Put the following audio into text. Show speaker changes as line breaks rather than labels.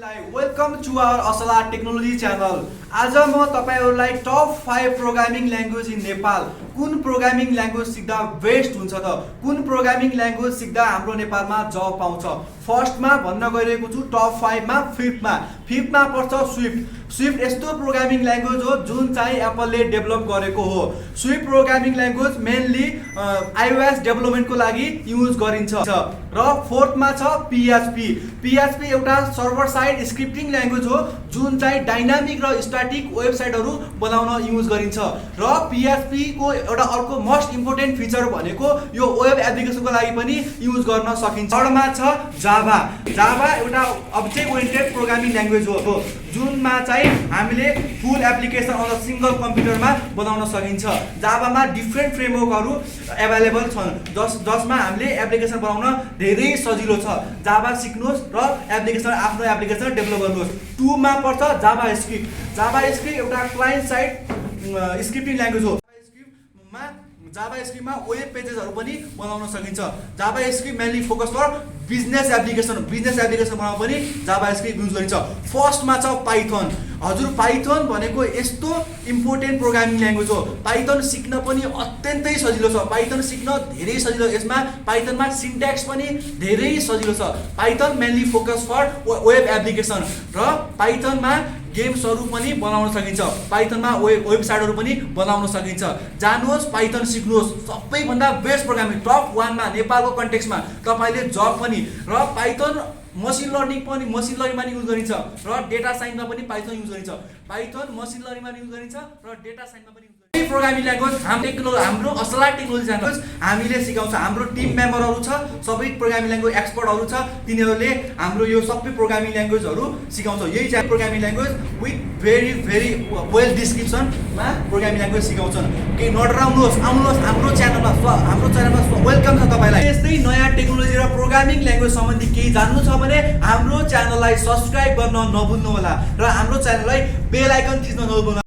Welcome to our असला technology channel. आज म तपाईहरुलाई top 5 programming language in Nepal, कुन प्रोग्रामिङ ल्याङ्ग्वेज सिक्दा बेस्ट हुन्छ त, कुन प्रोग्रामिङ ल्याङ्ग्वेज सिक्दा हाम्रो नेपालमा जब पाउँछ। फर्स्टमा भन्न गइरहेको छु टप 5 मा फिफ्थमा पर्छ स्विफ्ट यस्तो प्रोग्रामिङ ल्याङ्ग्वेज हो जुन चाहिँ एप्पलले डेभलप गरेको हो। Swift programming language mainly iOS डेभलपमेन्टको लागि युज गरिन्छ। र फोर्थमा छ PHP एउटा सर्भर साइड स्क्रिप्टिङ ल्याङ्ग्वेज हो जुन चाहिँ डाइनामिक र स्ट्याटिक वेबसाइटहरु बनाउन युज गरिन्छ। र PHP को एउटा अर्को मोस्ट इम्पोर्टेन्ट फिचर भनेको यो वेब एप्लिकेसनको लागि पनि युज गर्न सकिन्छ। थर्डमा छ जाभा एउटा अब्जेक्ट ओरिएन्टेड प्रोग्रामिङ ल्याङ्ग्वेज हो जुनमा चाहिँ हामीले फुल एप्लिकेसन अन सिंगल कम्प्युटरमा बनाउन सकिन्छ। जाभामा डिफ्रेन्ट फ्रेमवर्कहरु अवेलेबल छन् जसमा हामीले एप्लिकेसन बनाउन धेरै सजिलो छ। जाभा सिक्नुहोस् र आफ्नो एप्लिकेसन डेभलप गर्नुहोस्। 2 मा पर्छ जाभास्क्रिप्ट एउटा क्लाइन्ट साइड स्क्रिप्टिङ ल्याङ्ग्वेज हो। जाभास्क्रिप्टमा वेब पेजेसहरु पनि बनाउन सकिन्छ। JavaScript mainly focus for business application बनाउन पनि जाभास्क्रिप्ट युज गरिन्छ। फर्स्टमा छ पाइथन। हजुर पाइथन भनेको यस्तो इम्पोर्टेन्ट प्रोग्रामिङ ल्याङ्ग्वेज हो। पाइथन सिक्न पनि अत्यन्तै सजिलो छ। पाइथन सिक्न धेरै सजिलो। यसमा पाइथनमा सिन्ट्याक्स पनि धेरै सजिलो छ। Python mainly focus for web application र पाइथनमा गेम्सहरु पनि बनाउन सकिन्छ। पाइथनमा वेबसाइटहरु पनि बनाउन सकिन्छ। जानुहोस् पाइथन सिक्नुहोस्। सबैभन्दा बेस्ट प्रोग्रामिङ टप 1 मा नेपालको कन्टेक्स्टमा तपाईले जब पनि र पाइथन मसिन लर्निङमा पनि युज गरिन्छ र डेटा साइन्समा पनि पाइथन युज गरिन्छ। पाइथन मसिन लर्निङमा युज गरिन्छ र डेटा साइन्समा पनि युज गरिन्छ। प्रोग्रामिङ ल्याङ्ग्वेज हाम्रो असला टेक्नोलोजी च्यानल हामीले सिकाउँछ। हाम्रो टिम मेम्बरहरु छ, सबै प्रोग्रामिङ ल्याङ्ग्वेज एक्सपर्टहरु छ। तिनीहरुले हाम्रो यो सबै प्रोग्रामिङ ल्याङ्ग्वेजहरु सिकाउँछ। यही चाहिँ programming language with very well डिस्क्रिप्सनमा प्रोग्रामिङ ल्याङ्ग्वेज सिकाउँछन्। के नडराउनुहोस्, आउनुहोस् हाम्रो च्यानलमा वेलकम छ तपाईलाई। यस्तै नयाँ टेक्नोलोजी र प्रोग्रामिङ ल्याङ्ग्वेज सम्बन्धी केही जान्नु छ भने हाम्रो च्यानललाई सब्स्क्राइब गर्न नभुल्नु होला र हाम्रो च्यानललाई बेल आइकन थिच्न नभुल्नु।